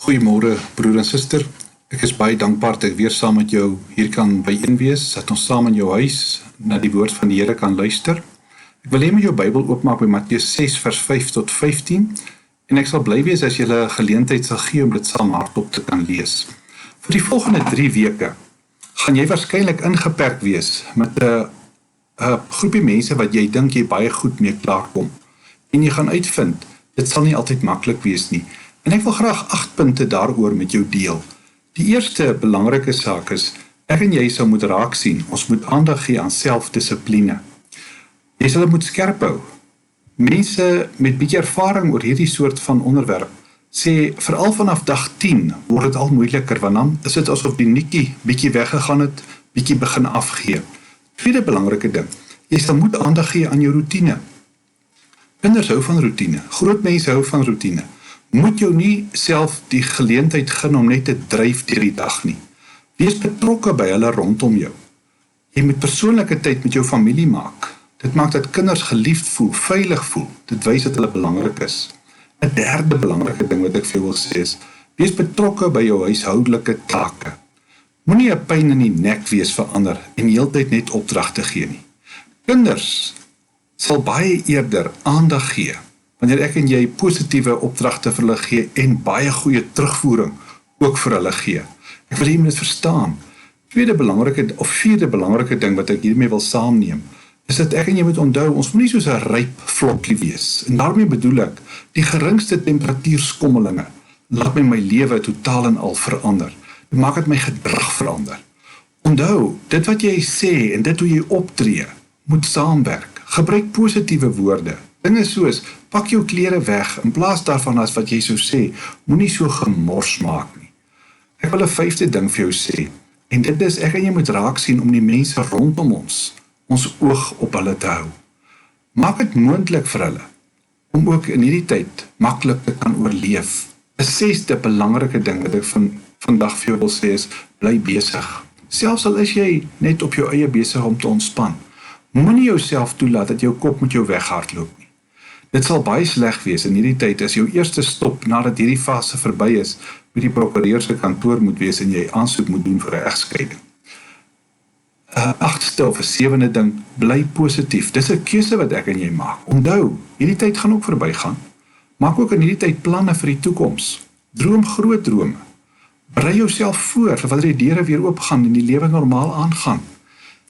Goeiemôre broer en suster, ek is baie dankbaar dat ek weer saam met jou hier kan byeen wees, dat ons saam in jou huis na die woord van die Here kan luister. Ek wil hê met jou Bybel oopmaak by Mattheus 6 vers 5 tot 15 en ek sal bly wees as jy 'n geleentheid sal gee om dit saam hardop te kan lees. Vir die volgende 3 weke gaan jy waarskynlik ingeperk wees met 'n groepie mense wat jy dink jy baie goed mee klaarkom en jy gaan uitvind, dit sal nie altyd maklik wees nie. En ek wil graag 8 punte daaroor met jou deel. Die eerste belangrike saak is, ek en jy sal moet raak sien, ons moet aandag gee aan selfdissipline. Jy sal dit moet skerp hou. Mense met bietjie ervaring oor hierdie soort van onderwerp, sê, veral vanaf dag 10 word dit al moeiliker, want dan is dit asof die nikkie bietjie weggegaan het, bietjie begin afgee. Tweede belangrike ding, jy sal moet aandag gee aan jou routine. Kinders hou van routine, groot mense hou van routine. Moet jou nie self die geleentheid gun om net te dryf deur die dag nie. Wees betrokke by hulle rondom jou. Jy moet persoonlike tyd met jou familie maak. Dit maak dat kinders geliefd voel, veilig voel. Dit wys dat hulle belangrik is. 'n derde belangrike ding wat ek vir jou wil sê is, wees betrokke by jou huishoudelike take. Moenie 'n pyn in die nek wees vir ander en heeltyd net opdragte gee nie. Kinders sal baie eerder aandag gee wanneer ek en jy positiewe opdragte vir hulle gee en baie goeie terugvoering ook vir hulle gee. Ek wil jy moet dit verstaan. Vierde belangrike ding wat ek hiermee wil saamneem, is dat ek en jy moet onthou, ons moet nie soos 'n ryp vlokkie wees. En daarmee bedoel ek, die geringste temperatuurskommelinge laat my lewe totaal en al verander. Dit maak dat my gedrag verander. Onthou, dit wat jy sê en dit hoe jy optree, moet saamwerk. Gebruik positiewe woorde. Dinge soos, pak jou klere weg, in plaas daarvan as wat jy sou sê, moenie so gemors maak nie. Ek wil 'n 5de ding vir jou sê, en dit is, ek en jy moet raak sien om die mense rondom ons oog op hulle te hou. Maak dit moontlik vir hulle, om ook in hierdie tyd maklik te kan oorleef. 'n 6de belangrike ding wat ek vandag vir jou wil sê is, bly besig. Selfs al is jy net op jou eie besig om te ontspan, moenie jouself toelaat dat jou kop met jou weghardloop nie. Dit sal baie sleg wees in hierdie tyd as jou eerste stop nadat hierdie fase verby is, by die prokureur se kantoor moet wees en jy aansoek moet doen vir 'n egskeiding. 8ste of 'n 7de ding, bly positief. Dis 'n keuse wat ek en jy maak. Onthou, hierdie tyd gaan ook verbygaan. Maak ook in hierdie tyd planne vir die toekoms. Droom groot drome. Berei jouself voor vir wanneer die deure weer oopgaan en die lewe normaal aangaan.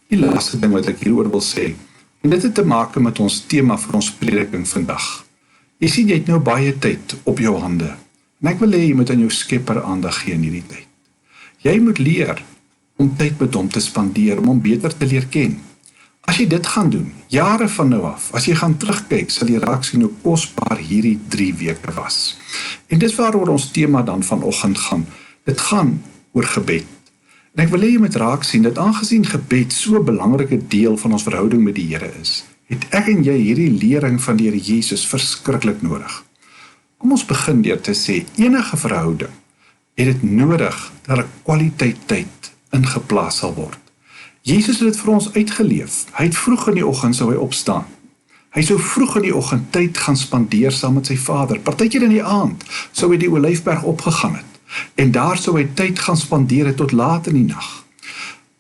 Die laaste ding wat ek hieroor wil sê, en dit het te maak met ons tema vir ons prediking vandag. Jy sien, jy het nou baie tyd op jou hande. En ek wil hê jy moet aan jou Skepper aandag gee in hierdie tyd. Jy moet leer om tyd met hom te spandeer, om hom beter te leer ken. As jy dit gaan doen, jare van nou af, as jy gaan terugkyk, sal jy raak sien hoe kosbaar hierdie 3 weke was. En dis waaroor ons tema dan vanoggend gaan. Dit gaan oor gebed. En ek wil hê jy moet raak sien dat aangesien gebed so 'n belangrike deel van ons verhouding met die Here is, het ek en jy hierdie lering van die Here Jesus verskriklik nodig. Kom ons begin deur te sê, enige verhouding het dit nodig dat 'n kwaliteit tyd ingeplaas sal word. Jesus het dit vir ons uitgeleef. Hy het vroeg in die oggend sou hy opstaan. Hy sou vroeg in die oggend tyd gaan spandeer saam met sy Vader. Partykeer in die aand sou hy die Olyfberg opgegaan het. En daar sou hy tyd gaan spandeer het tot laat in die nag.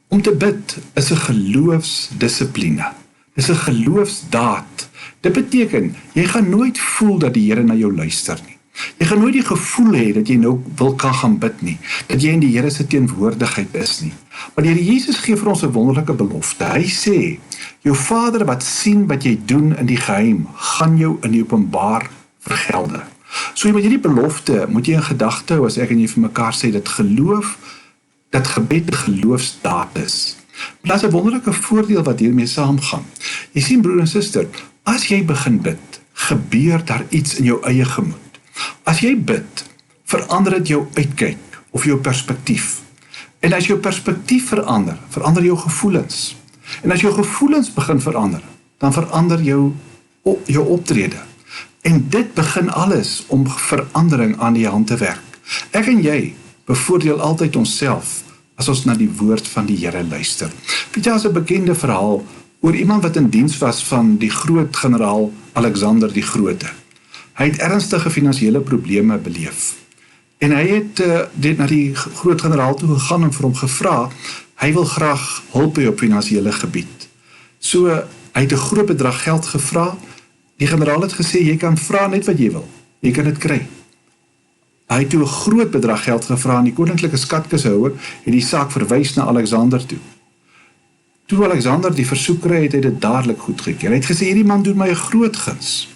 Om te bid is 'n geloofsdissipline. Dis 'n geloofsdaad. Dit beteken, jy gaan nooit voel dat die Here na jou luister nie. Jy gaan nooit die gevoel hê dat jy nou wil kan gaan bid nie, dat jy in die Here se teenwoordigheid is nie. Maar die Here Jesus gee vir ons 'n wonderlike belofte. Hy sê, jou Vader wat sien wat jy doen in die geheim, gaan jou in die openbaar vergelde. So met hierdie belofte moet jy in gedagte hou as ek en jy vir mekaar sê dat gebed 'n geloofsdaad is. Maar daar's 'n wonderlike voordeel wat hiermee saamgaan. Jy sien broer en suster, as jy begin bid, gebeur daar iets in jou eie gemoed. As jy bid, verander dit jou uitkyk of jou perspektief. En as jou perspektief verander, verander jou gevoelens. En as jou gevoelens begin verander, dan verander jou optrede. En dit begin alles om verandering aan die hand te werk. Ek en jy bevoordeel altyd onsself as ons na die woord van die Here luister. Weet jy, as 'n bekende verhaal oor iemand wat in diens was van die groot generaal Alexander die Grote. Hy het ernstige finansiële probleme beleef. En hy het na die groot generaal toe gegaan en vir hom gevra, hy wil graag hulp by op finansiële gebied. So, hy het 'n groot bedrag geld gevra. Die generaal het gesê, jy kan vra net wat jy wil, jy kan dit kry. Hy het toe 'n groot bedrag geld gevra en die koninklike skatkishouer het die saak verwys na Alexander toe. Toe Alexander die versoek kry, het hy dit dadelik goedgekeur. Hy het gesê, hierdie man doen my 'n groot guns.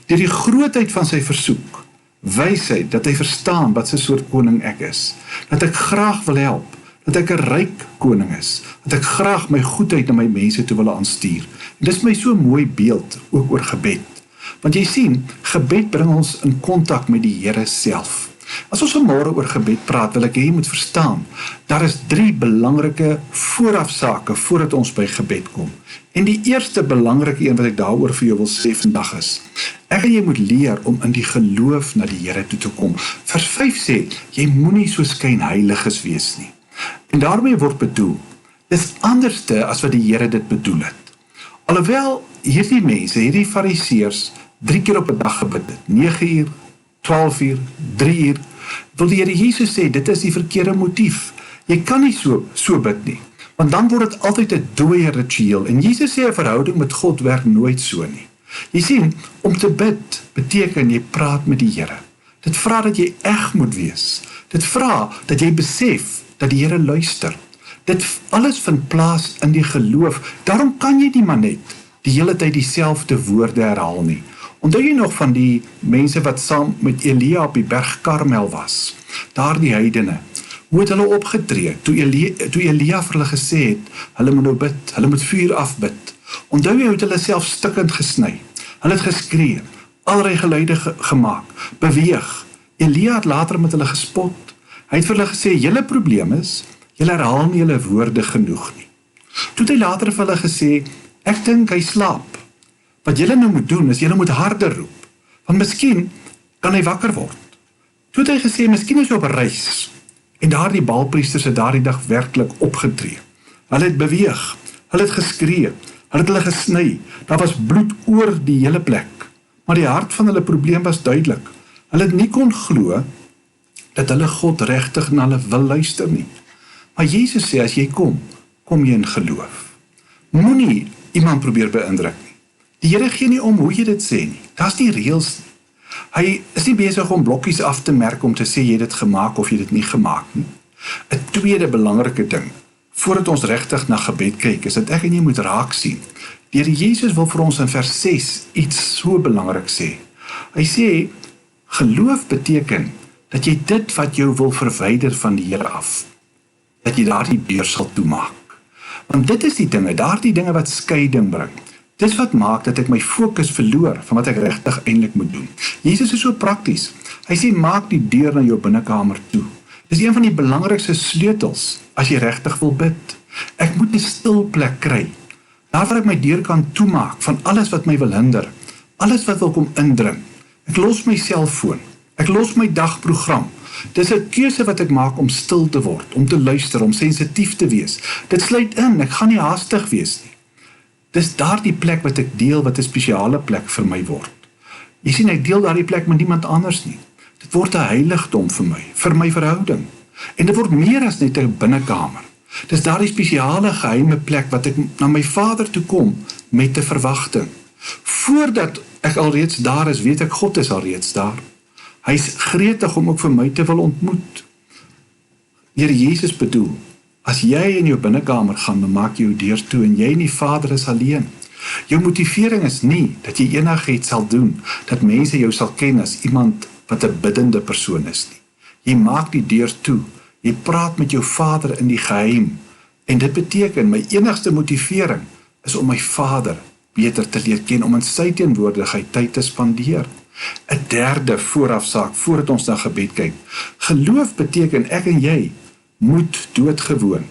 Deur die grootheid van sy versoek, wys hy dat hy verstaan wat 'n soort koning ek is. Dat ek graag wil help, dat ek 'n ryk koning is, dat ek graag my goedheid na my mense toe wil aanstuur. En dis my so mooi beeld, ook oor gebed. Want jy sien, gebed bring ons in kontak met die Here self. As ons vanmôre oor gebed praat, wil ek hê jy moet verstaan, daar is 3 belangrike voorafsake voordat ons by gebed kom. En die eerste belangrike een wat ek daaroor vir jou wil sê vandag is, ek en jy moet leer om in die geloof na die Here toe te kom. Vers 5 sê, jy moenie so skynheiliges wees nie. En daarmee word bedoel, dis anderste as wat die Here dit bedoel het. Alhoewel hierdie mense, hierdie fariseërs, 3 keer op 'n dag gebid het, 9 uur, 12 uur, 3 uur, wil die Here Jesus sê, dit is die verkeerde motief. Jy kan nie so bid nie, want dan word dit altyd 'n dooie ritueel, en Jesus sê 'n verhouding met God werk nooit so nie. Jy sien, om te bid beteken jy praat met die Here. Dit vra dat jy eg moet wees. Dit vra dat jy besef dat die Here luister. Dit alles vind plaas in die geloof. Daarom kan jy nie maar net die hele tyd dieselfde woorde herhaal nie. Onthou jy nog van die mense wat saam met Elia op die berg Karmel was? Daar die heidene. Hoe het hulle opgetree? Toe Elia vir hulle gesê het, hulle moet nou bid, hulle moet vuur afbid. Onthou jy hoe het hulle self stikkend gesny? Hulle het geskree, allerlei geluide gemaak, beweeg. Elia het later met hulle gespot. Hy het vir hulle gesê, julle probleem is, julle herhaal nie julle woorde genoeg nie. Toe het hy later vir hulle gesê, ek dink hy slaap. Wat julle nou moet doen, is julle moet harder roep, want miskien kan hy wakker word. Toe het hy gesê, miskien is hy op 'n reis, en daardie baalpriesters het daardie dag werklik opgetree. Hulle het beweeg, hulle het geskree, hulle het hulle gesny, daar was bloed oor die hele plek, maar die hart van hulle probleem was duidelik. Hulle het nie kon glo, dat hulle God regtig na hulle wil luister nie. Maar Jesus sê, as jy kom jy in geloof. Moenie iemand probeer beïndruk nie. Die Here gee nie om hoe jy dit sê nie. Daar's nie reëls nie. Hy is nie besig om blokkies af te merk om te sê jy het dit gemaak of jy dit nie gemaak nie. 'n tweede belangrike ding, voordat ons regtig na gebed kyk, is dat ek en jy moet raak sien. Die Here Jesus wil vir ons in vers 6 iets so belangrik sê. Hy sê, geloof beteken dat jy dit wat jou wil verwyder van die Here af, dat jy daardie deur sal toemaak. Want dit is die dinge, daardie dinge wat skeiding bring. Dis wat maak dat ek my fokus verloor van wat ek regtig eintlik moet doen. Jesus is so prakties. Hy sê, maak die deur na jou binnekamer toe. Dis een van die belangrikste sleutels as jy regtig wil bid. Ek moet 'n stil plek kry, daar waar ek my deur kan toemaak van alles wat my wil hinder, alles wat wil kom indring. Ek los my selfoon, ek los my dagprogram. Dis 'n keuse wat ek maak om stil te word, om te luister, om sensitief te wees. Dit sluit in, ek gaan nie haastig wees nie. Dis daardie plek wat ek deel, wat 'n spesiale plek vir my word. Jy sien, ek deel daardie plek met niemand anders nie. Dit word 'n heiligdom vir my verhouding. En dit word meer as net 'n binnekamer. Dis daardie spesiale geheime plek wat ek na my Vader toe kom met 'n verwagting. Voordat ek alreeds daar is, weet ek God is alreeds daar. Hy's gretig om ook vir my te wil ontmoet. Here Jesus bedoel, as jy in jou binnekamer gaan, dan maak jy jou deur toe en jy en die Vader is alleen. Jou motivering is nie dat jy enigiets sal doen, dat mense jou sal ken as iemand wat 'n biddende persoon is nie. Jy maak die deur toe, jy praat met jou Vader in die geheim, en dit beteken, my enigste motivering is om my Vader beter te leer ken, om in sy teenwoordigheid tyd te spandeer. 'n derde voorafsaak, voordat ons na gebed kyk. Geloof beteken ek en jy moet doodgewoon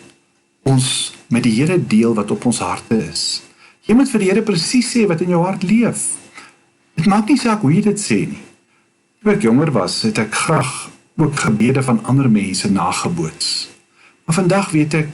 ons met die Here deel wat op ons harte is. Jy moet vir die Here presies sê wat in jou hart leef. Dit maak nie saak hoe jy dit sê nie. Toe ek jonger was, het ek graag ook gebede van ander mense nageboots. Maar vandag weet ek,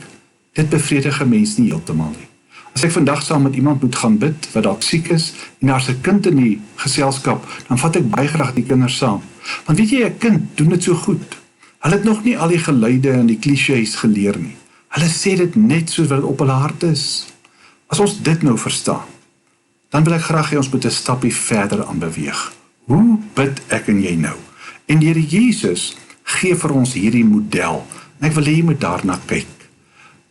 dit bevredig 'n mens nie heeltemal nie. As ek vandag saam met iemand moet gaan bid, wat dalk siek is, en daar's 'n kind in die geselskap, dan vat ek baie graag die kinders saam. Want weet jy, 'n kind doen dit so goed. Hulle het nog nie al die geluide en die clichés geleer nie. Hulle sê dit net soos wat dit op hulle hart is. As ons dit nou verstaan, dan wil ek graag hê ons moet 'n stappie verder aan beweeg. Hoe bid ek en jy nou? En die Here Jesus gee vir ons hierdie model, en ek wil hê jy moet daarna kyk.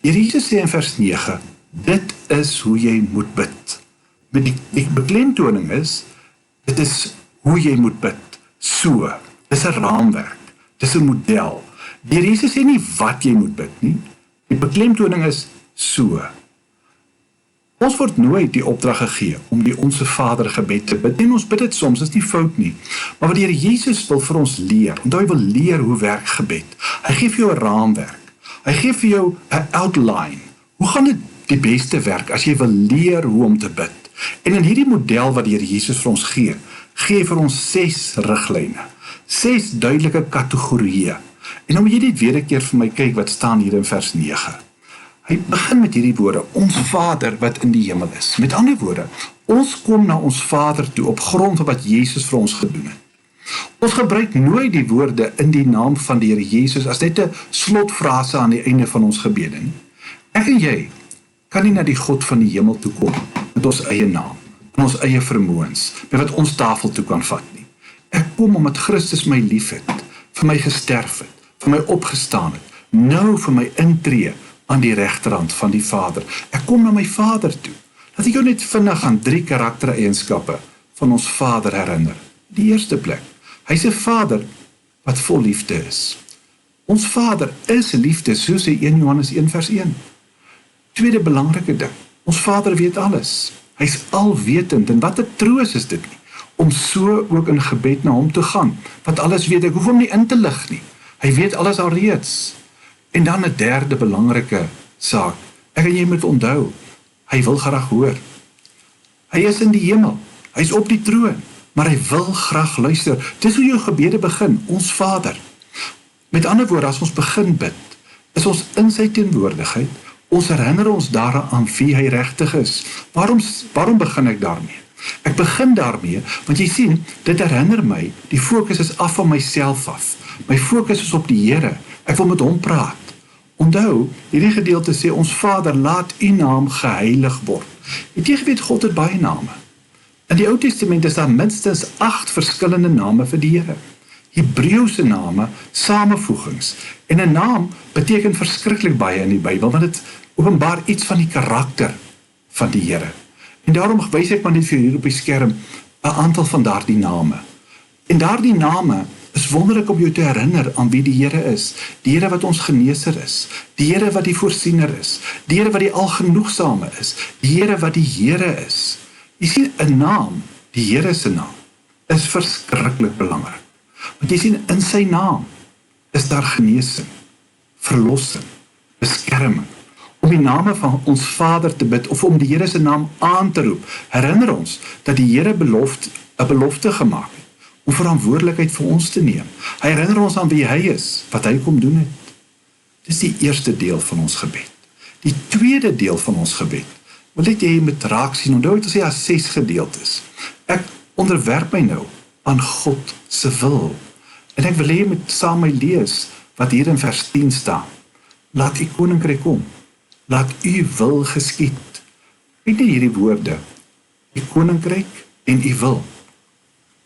Die Here Jesus sê in vers 9, dit is hoe jy moet bid. Met die beklemtoning is, dit is hoe jy moet bid. So, dis 'n raamwerk, dis 'n model. Die Here Jesus sê nie wat jy moet bid nie. Die beklemtoning is so. Ons word nooit die opdrag gegee om die Onse Vader gebed te bid, en ons bid dit soms, is nie fout nie. Maar wat die Here Jesus wil vir ons leer, en hy wil leer hoe werk gebed. Hy gee vir jou 'n raamwerk. Hy gee vir jou 'n outline. Hoe gaan dit die beste werk as jy wil leer hoe om te bid? En in hierdie model wat die Here Jesus vir ons gee vir ons 6 riglyne, 6 duidelike kategorieë. En nou moet jy dit weer 'n keer vir my kyk wat staan hier in vers 9. Hy begin met hierdie woorde, ons Vader wat in die hemel is. Met ander woorde, ons kom na ons Vader toe op grond van wat Jesus vir ons gedoen het. Ons gebruik nooit die woorde in die naam van die Here Jesus as net 'n slotfrase aan die einde van ons gebede nie. Ek en jy kan nie na die God van die hemel toe kom met ons eie naam, en ons eie vermoëns, met wat ons tafel toe kan vat nie. Ek kom omdat Christus my lief het, vir my gesterf het, vir my opgestaan het, nou vir my intree aan die regterhand van die Vader. Ek kom na my Vader toe. Laat ek jou net vinnig aan 3 karaktereienskappe van ons Vader herinner. Die eerste plek, hy is 'n Vader wat vol liefde is. Ons Vader is liefde, soos hy 1 Johannes 1 vers 1. Tweede belangrike ding, ons Vader weet alles. Hy is alwetend, en wat 'n troos is dit nie, om so ook in gebed na hom te gaan, want alles weet ek, hoef hom nie in te lig nie. Hy weet alles alreeds. En dan 'n derde belangrike saak, ek en jy moet onthou, hy wil graag hoor. Hy is in die hemel, hy is op die troon, maar hy wil graag luister. Dis hoe jou gebede begin, ons Vader. Met ander woorde, as ons begin bid, is ons in sy teenwoordigheid, ons herinner ons daaraan wie hy regtig is. Waarom begin ek daarmee? Ek begin daarmee, want jy sien, dit herinner my, die fokus is af van myself af. My fokus is op die Here, ek wil met hom praat. Onthou, hierdie gedeelte sê, ons Vader, laat u naam geheilig word. Het jy geweet, God het baie name. In die Ou Testament is daar minstens 8 verskillende name vir die Here. Hebreëse name, samevoegings. En 'n naam beteken verskriklik baie in die Bybel, want dit openbaar iets van die karakter van die Here. En daarom wys ek maar net vir hier op die skerm 'n aantal van daardie name. En daardie name is wonderlik om jou te herinner aan wie die Here is. Die Here wat ons geneeser is. Die Here wat die voorsiener is. Die Here wat die algenoegsame is. Die Here wat die Here is. Jy sien, 'n naam, die Here se naam, is verskriklik belangrik. Want jy sien, in sy naam is daar genesing, verlossing, beskerming. Om die name van ons Vader te bid, of om die Here se naam aan te roep, herinner ons dat die Here 'n belofte gemaak het, om verantwoordelikheid vir ons te neem. Hy herinner ons aan wie hy is, wat hy kom doen het. Dis die eerste deel van ons gebed. Die tweede deel van ons gebed, wil ek jy met raak sien, onthou het ons sê 6 gedeeltes. Ek onderwerp my nou aan God se wil. En ek wil hê jy moet saam my lees, wat hier in vers 10 staan. Laat u koninkryk kom. Laat u wil geskied. Weet nie hierdie woorde, u koninkryk en u wil.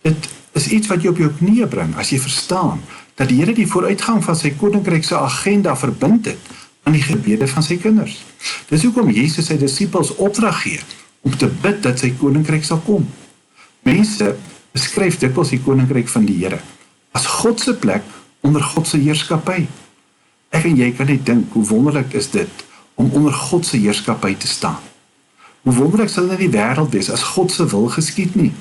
Dit is iets wat jy op jou knieë bring, as jy verstaan, dat die Here die vooruitgang van sy koninkryk se agenda verbind het, aan die gebede van sy kinders. Dis hoekom Jesus sy disippels opdrag gee, om te bid dat sy koninkryk sal kom. Mense beskryf dikwels die koninkryk van die Here, as God se plek onder God se heerskappy. Ek en jy kan net dink, hoe wonderlik is dit, om onder God se heerskappy te staan. Hoe wonderlik sal dit in die wêreld wees, as God se wil geskied nie.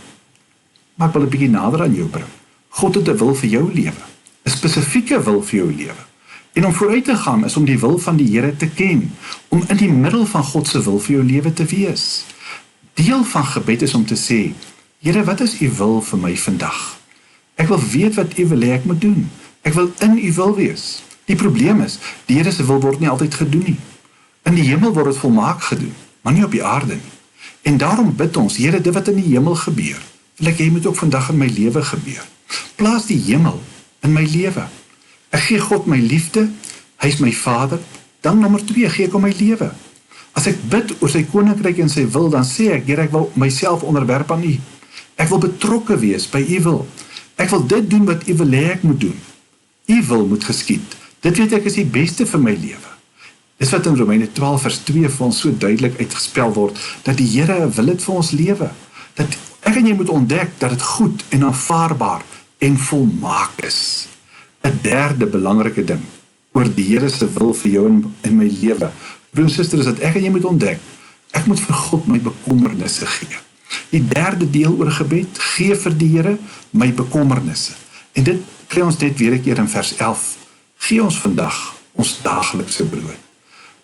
Maar ek wil 'n bietjie nader aan jou bring. God het 'n wil vir jou lewe, 'n spesifieke wil vir jou lewe. En om vooruit te gaan is om die wil van die Here te ken, om in die middel van God se wil vir jou lewe te wees. Deel van gebed is om te sê, Here, wat is u wil vir my vandag? Ek wil weet wat u wil hê ek moet doen. Ek wil in u wil wees. Die probleem is, die Here se wil word nie altyd gedoen nie. In die hemel word dit volmaak gedoen, maar nie op die aarde nie. En daarom bid ons, Here, dit wat in die hemel gebeur, wil ek hê moet ook vandag in my lewe gebeur. Plaas die hemel in my lewe. Ek gee God my liefde, hy is my Vader. Dan nommer 2, gee ek hom my lewe. As ek bid oor sy koninkryk en sy wil, dan sê ek, Here, ek wil myself onderwerp aan U. Ek wil betrokke wees by U wil. Ek wil dit doen wat U wil hê ek moet doen. U wil moet geskied. Dit weet ek is die beste vir my lewe. Dis wat in Romeine 12 vers 2 vir ons so duidelik uitgespel word, dat die Here wil dit vir ons lewe. Dat ek en jy moet ontdek dat dit goed en aanvaarbaar en volmaak is. 'n derde belangrike ding oor die Here se wil vir jou in my lewe. Broer en suster, is dat ek en jy moet ontdek, ek moet vir God my bekommernisse gee. Die derde deel oor gebed, gee vir die Here my bekommernisse. En dit kry ons net weer 'n keer in vers 11. Gee ons vandag ons daaglikse brood.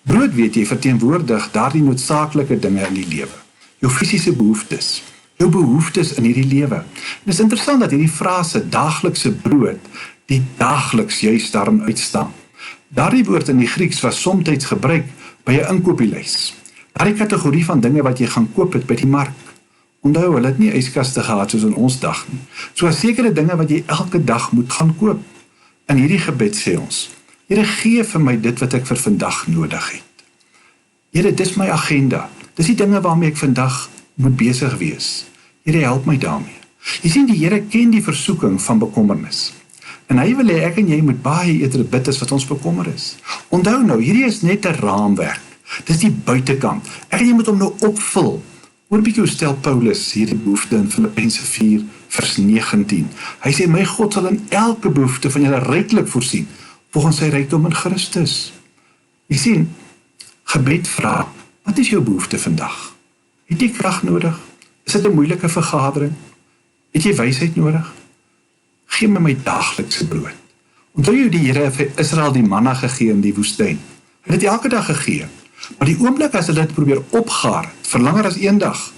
Brood, weet jy, verteenwoordig daardie noodsaaklike dinge in die lewe. Jou fisiese behoeftes, jou behoeftes in hierdie lewe. En dit is interessant dat hierdie frase, daaglikse brood, die daagliks juist daarin uitstaan. Daardie woord in die Grieks was somtyds gebruik by 'n inkopieslys. Daardie kategorie van dinge wat jy gaan koop het by die mark. Onthou, hulle het nie yskaste gehad soos in ons dag nie. So as sekere dinge wat jy elke dag moet gaan koop. In hierdie gebed sê ons, Here, gee vir my dit wat ek vir vandag nodig het. Here, dis my agenda. Dis die dinge waarmee ek vandag moet besig wees. Here, help my daarmee. Jy sien, die Here ken die versoeking van bekommernis. En hy wil hê ek en jy moet baie eerder bid as wat ons bekommer is. Onthou nou, hierdie is net 'n raamwerk. Dis die buitekant. Ek en jy moet hom nou opvul. Hoor bietjie hoe stel Paulus hierdie behoefte in Filippense 4 vers 19. Hy sê, my God sal in elke behoefte van julle ryklik voorsien, volgens sy rykdom in Christus. Jy sien, gebed vra, wat is jou behoefte vandag? Het jy krag nodig? Is dit 'n moeilike vergadering? Het jy wysheid nodig? Gee my daaglikse brood. Onthou jy die Here vir Israel die manna gegee in die woestyn? Hy het dit elke dag gegee. Maar die oomblik as hulle dit probeer opgaar, vir langer as een dag,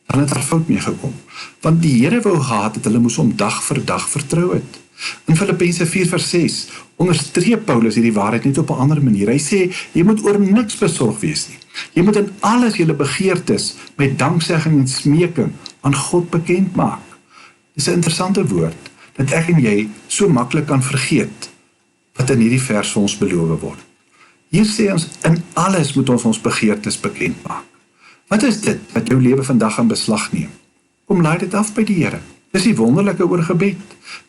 dan het daar fout mee gekom. Want die Here wou gehad het hulle moes hom dag vir dag vertrou het. In Filippense 4 vers 6 onderstreep Paulus hierdie waarheid net op 'n ander manier. Hy sê, jy moet oor niks besorg wees nie. Jy moet in alles julle begeertes met danksegging en smeking aan God bekend maak. Dis 'n interessante woord, dat ek en jy so maklik kan vergeet wat in hierdie vers vir ons beloof word. Hier sê ons, in alles moet ons begeertes bekend maak. Wat is dit wat jou lewe vandag in beslag neem? Kom laai dit af by die Here. Dis die wonderlike oor gebed.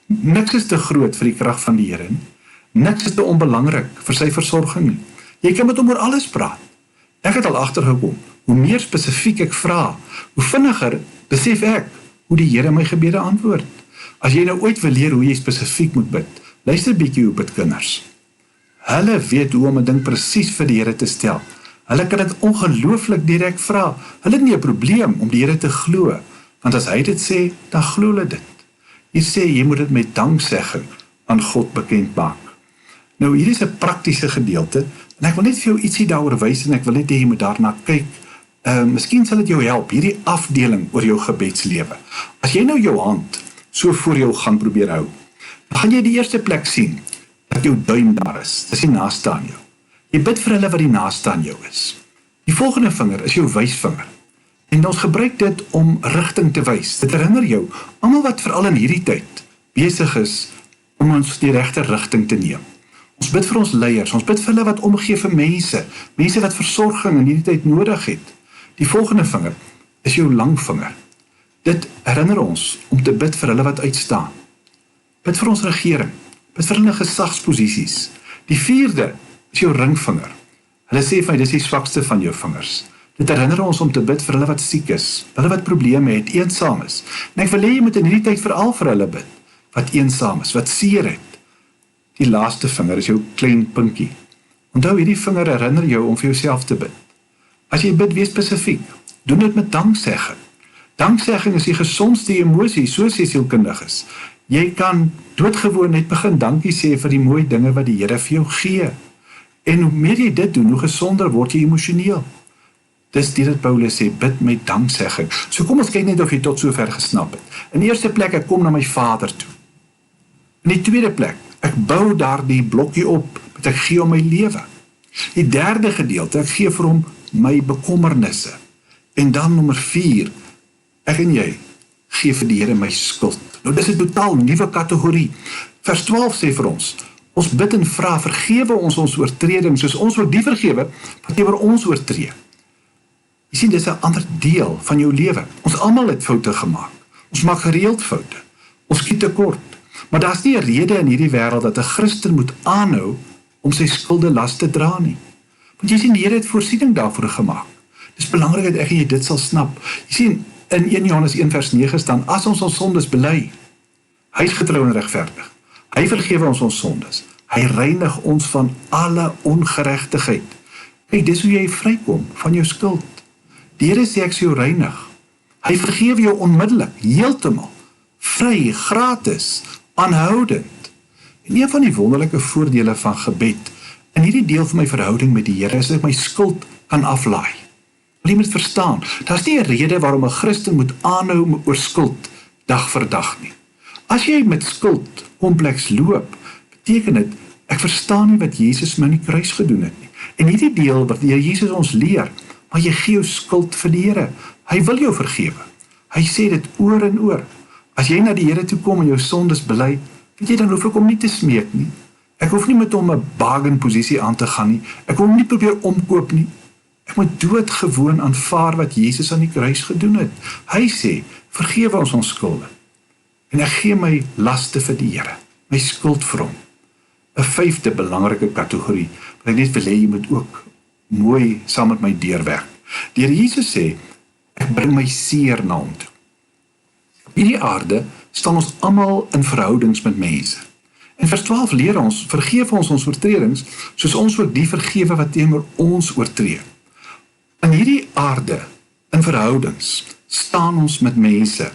Niks is te groot vir die krag van die Here nie. Niks is te onbelangrik vir sy versorging nie. Jy kan met hom oor alles praat. Ek het al agtergekom, hoe meer spesifiek ek vra, hoe vinniger besef ek hoe die Here my gebede antwoord. As jy nou ooit wil leer hoe jy spesifiek moet bid, luister bietjie hoe bid kinders. Hulle weet hoe om 'n ding presies vir die Here te stel. Hulle kan dit ongelooflik direk vra. Hulle het nie 'n probleem om die Here te glo, want as hy dit sê, dan glo hulle dit. Hier sê, jy moet dit met danksegging aan God bekend maak. Nou, hier is 'n praktiese gedeelte, en ek wil net vir jou ietsie daaroor wys, en ek wil net hê jy moet daarna kyk. Miskien sal dit jou help, hierdie afdeling oor jou gebedslewe. As jy nou jou hand so voor jou gaan probeer hou, dan gaan jy die eerste plek sien, dat jou duim daar is, dis die naaste aan jou. Jy bid vir hulle wat die naaste aan jou is. Die volgende vinger is jou wysvinger. En ons gebruik dit om rigting te wys. Dit herinner jou, almal wat veral in hierdie tyd besig is om ons die regte rigting te neem. Ons bid vir ons leiers, ons bid vir hulle wat omgee vir mense wat versorging in hierdie tyd nodig het. Die volgende vinger is jou langvinger. Dit herinner ons om te bid vir hulle wat uitstaan. Bid vir ons regering, bid vir hulle gesagsposisies. Die vierde is jou ringvinger. Hulle sê vir my, dis die swakste van jou vingers. Dit herinner ons om te bid vir hulle wat siek is, hulle wat probleme het, eensaam is. En ek wil hê jy moet in hierdie tyd veral vir hulle bid, wat eensaam is, wat seer het. Die laaste vinger is jou klein pinkie. Onthou, hierdie vinger herinner jou om vir jouself te bid. As jy bid, wees spesifiek. Doen dit met danksegging. Danksegging is die gesondste emosie, so sê sielkundiges. Jy kan doodgewoon net begin dankie sê vir die mooi dinge wat die Here vir jou gee. En hoe meer jy dit doen, hoe gesonder word jy emosioneel. Dis dit Paulus sê, bid met danksegging. So kom ons kyk net of jy tot sover gesnap het. In die eerste plek, ek kom na my Vader toe. In die tweede plek, ek bou daar die blokkie op, met ek gee om my lewe. Die derde gedeelte, ek gee vir hom my bekommernisse. En dan nommer 4, ek en jy, gee vir die Here my skuld. Nou dis 'n totaal nuwe kategorie. Vers 12 sê vir ons, Ons bid en vra, vergewe ons ons oortredings, soos ons ook die vergewe, wat teenoor ons oortree. Jy sien, dit is 'n ander deel van jou lewe. Ons almal het foute gemaak. Ons maak gereeld foute. Ons skiet tekort. Maar daar's nie 'n rede in hierdie wêreld dat 'n Christen moet aanhou om sy skulde las te dra nie. Want jy sien, die Here het voorsiening daarvoor gemaak. Dis belangrik dat ek en jy dit sal snap. Jy sien, in 1 Johannes 1 vers 9 staan, as ons sondes bely, hy is getrou en regverdig. Hy vergewe ons sondes. Hy reinig ons van alle ongeregtigheid. Kyk, dis hoe jy vrykom van jou skuld. Die Here sê ek sal jou reinig. Hy vergewe jou onmiddellik, heeltemal, vry, gratis, aanhoudend. En een van die wonderlike voordele van gebed, in hierdie deel van my verhouding met die Here, is dat ek my skuld kan aflaai. Jy moet verstaan, daar's nie 'n rede waarom 'n Christen moet aanhou oor skuld dag vir dag nie. As jy met skuld kompleks loop, beteken dit, ek verstaan nie wat Jesus my aan die kruis gedoen het nie. En hierdie deel wat die Here Jesus ons leer, maar jy gee jou skuld vir die Here. Hy wil jou vergewe. Hy sê dit oor en oor. As jy na die Here toe kom en jou sondes bely, weet jy, dan hoef ek hom nie te smeek nie. Ek hoef nie met hom 'n bargain posisie aan te gaan nie. Ek wil hom nie probeer omkoop nie. Ek moet doodgewoon aanvaar wat Jesus aan die kruis gedoen het. Hy sê, vergewe ons skulde. En ek gee my laste vir die Here, my skuld vir hom. 'n 5de belangrike kategorie, wat ek net wil hê jy moet ook mooi saam met my deurwerk. Die Here Jesus sê, ek bring my seer na hom toe. Op hierdie aarde staan ons almal in verhoudings met mense. En vers 12 leer ons, vergewe ons oortredings, soos ons ook die vergewe wat teenoor ons oortree. In hierdie aarde, in verhoudings, staan ons met mense.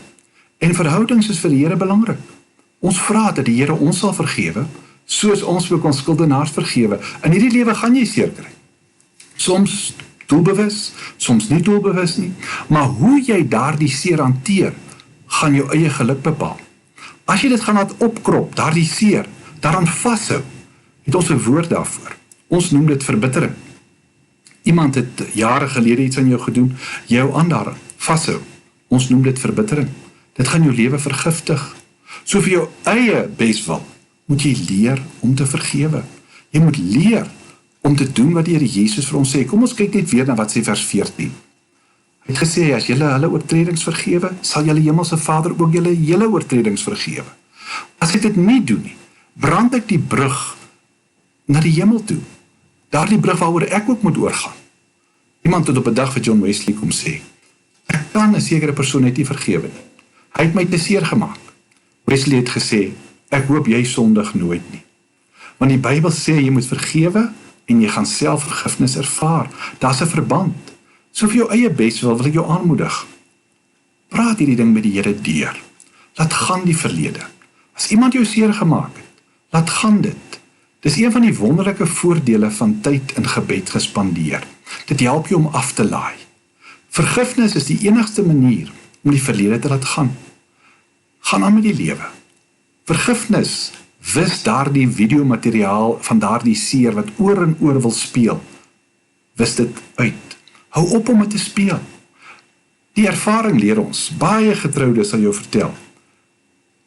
En verhoudings is vir die Here belangrik. Ons vra dat die Here ons sal vergewe, soos ons ook ons skuldenaars vergewe. In hierdie lewe gaan jy seer kry. Soms doelbewus, soms nie doelbewus nie. Maar hoe jy daardie seer hanteer, gaan jou eie geluk bepaal. As jy dit gaan laat opkrop, daardie seer, daaraan vashou, het ons 'n woord daarvoor. Ons noem dit verbittering. Iemand het jare gelede iets aan jou gedoen, jou aan daaraan vashou. Ons noem dit verbittering. Dit gaan jou lewe vergiftig. So vir jou eie beswil, moet jy leer om te vergewe. Jy moet leer om te doen wat die Here Jesus vir ons sê. Kom ons kyk net weer na wat sê vers 14. Hy het gesê, as julle hulle oortredings vergewe, sal julle hemelse Vader ook julle hele oortredings vergewe. As ek dit nie doen nie, brand ek die brug na die hemel toe. Daardie brug waaroor ek ook moet oorgaan. Iemand het op 'n dag vir John Wesley kom sê, ek kan 'n sekere persoon net nie vergewe nie. Hy het my te seer gemaak. Wesley het gesê, ek hoop jy sondig nooit nie. Want die Bybel sê jy moet vergewe en jy gaan self vergifnis ervaar. Daar's 'n verband. So vir jou eie beswil wil ek jou aanmoedig. Praat hierdie ding met die Here deur. Laat gaan die verlede. As iemand jou seer gemaak het, laat gaan dit. Dis een van die wonderlike voordele van tyd in gebed gespandeer. Dit help jou om af te laai. Vergifnis is die enigste manier om die verlede te laat gaan. Gaan aan met die lewe. Vergifnis wis daardie videomateriaal van daardie seer wat oor en oor wil speel. Wis dit uit. Hou op om dit te speel. Die ervaring leer ons, baie getroudes sal jou vertel.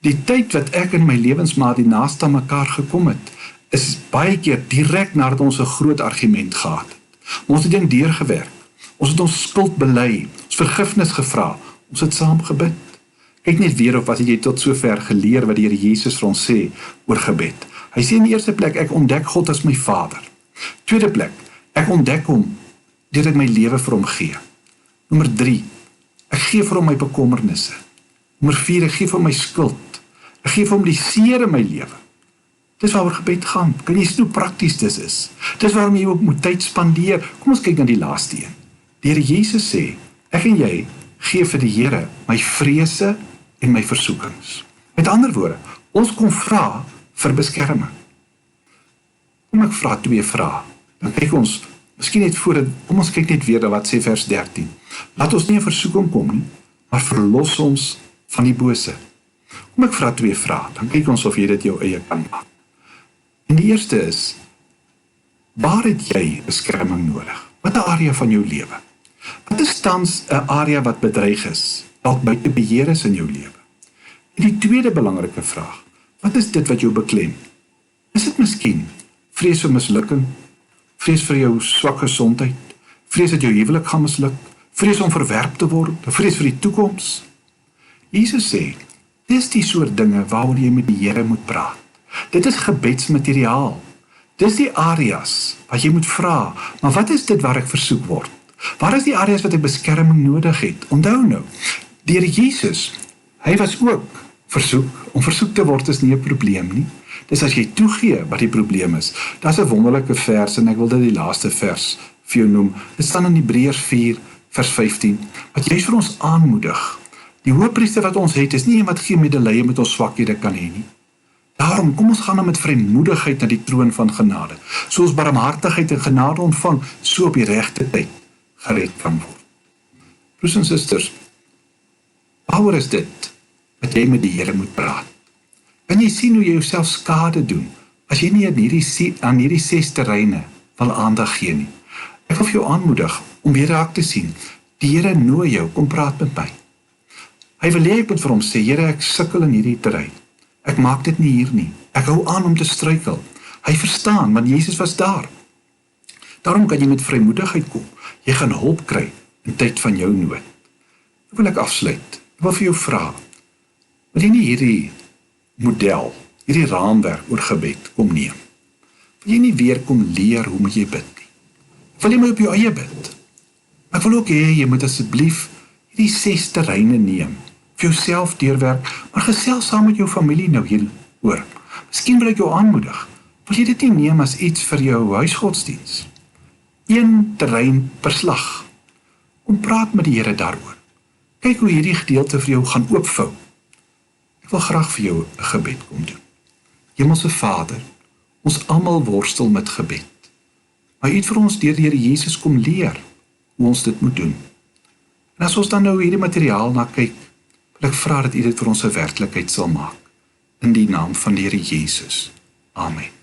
Die tyd wat ek en my lewensmaat die naaste aan mekaar gekom het, is baie keer direk nadat ons 'n groot argument gehad het. Ons het ding deurgewerk. Ons het ons skuld bely, ons vergifnis gevra, ons het saam gebid. Kyk net weer op wat het jy tot sover geleer wat die Here Jesus vir ons sê oor gebed. Hy sê in die eerste plek, ek ontdek God as my Vader. Tweede plek, ek ontdek hom deur ek my lewe vir hom gee. Nommer 3, ek gee vir hom my bekommernisse. Nommer 4, ek gee vir hom my skuld. Ek gee vir hom die seer in my lewe. Dis waaroor gebed gaan. Kan jy sien hoe prakties dit is? Dis waarom jy ook moet tyd spandeer. Kom ons kyk na die laaste een. Die Here Jesus sê, ek en jy gee vir die Here my vrese en my versoekings. Met ander woorde, ons kom vra vir beskerming. Kom ek vra 2 vrae. Dan kyk ons, miskien net voor, kom ons kyk net weer na wat sê vers 13. Laat ons nie in versoeking kom nie, maar verlos ons van die bose. Kom ek vra 2 vrae, dan kyk ons of jy dit jou eie kan maak. En die eerste is, waar het jy beskerming nodig? Wat 'n area van jou lewe? Wat is tans 'n area wat bedreig is, dalk buite beheer is in jou lewe? En die tweede belangrike vraag, wat is dit wat jou beklem? Is dit miskien vrees vir mislukking, vrees vir jou swak gesondheid, vrees dat jou huwelik gaan misluk, vrees om verwerp te word, vrees vir die toekoms? Jesus sê, dis die soort dinge waaroor jy met die Here moet praat. Dit is gebedsmateriaal. Dis die areas wat jy moet vra, maar wat is dit waar ek versoek word? Waar is die areas wat ek beskerming nodig het? Onthou nou, die Here Jesus, hy was ook versoek. Om versoek te word is nie 'n probleem nie. Dis as jy toegee wat die probleem is. Daar's 'n wonderlike vers en ek wil dit die laaste vers vir jou noem. Dit staan in Hebreërs 4 vers 15, wat juist vir ons aanmoedig. Die hoëpriester wat ons het, is nie een wat geen medelee met ons swakhede kan hê nie. Daarom, kom ons gaan dan met vrymoedigheid na die troon van genade. So ons barmhartigheid en genade ontvang, so op die regte tyd gered kan word. Broers en susters, waaroor is dit wat jy met die Here moet praat? Kan jy sien hoe jy jouself skade doen, as jy nie aan hierdie 6 terreine wil aandag gee nie? Ek wil vir jou aanmoedig om weer raak te sien, die Here nooi jou, kom praat met my. Hy wil hê ek moet vir hom sê, Here, ek sukkel in hierdie terrein. Ek maak dit nie hier nie. Ek hou aan om te struikel. Hy verstaan, want Jesus was daar. Daarom kan jy met vrymoedigheid kom. Jy gaan hulp kry in tyd van jou nood. Nou wil ek afsluit. Ek wil vir jou vra, wil jy nie hierdie model, hierdie raamwerk oor gebed kom neem? Wil jy nie weer kom leer hoe moet jy bid nie? Wil jy maar op jou eie bid? Ek wil ook hê, jy moet asseblief hierdie 6 terreine neem, vir jouself deurwerk, maar gesels saam met jou familie nou hieroor. Miskien wil ek jou aanmoedig, wil jy dit nie neem as iets vir jou huisgodsdiens? 1 terrein per slag. Kom praat met die Here daaroor. Kyk hoe hierdie gedeelte vir jou gaan oopvou. Ek wil graag vir jou 'n gebed kom doen. Hemelse Vader, ons almal worstel met gebed. Maar U het vir ons deur die Here Jesus kom leer hoe ons dit moet doen. En as ons dan nou hierdie materiaal na kyk, wil ek vra dat U dit vir ons 'n werklikheid sal maak. In die naam van die Here Jesus. Amen.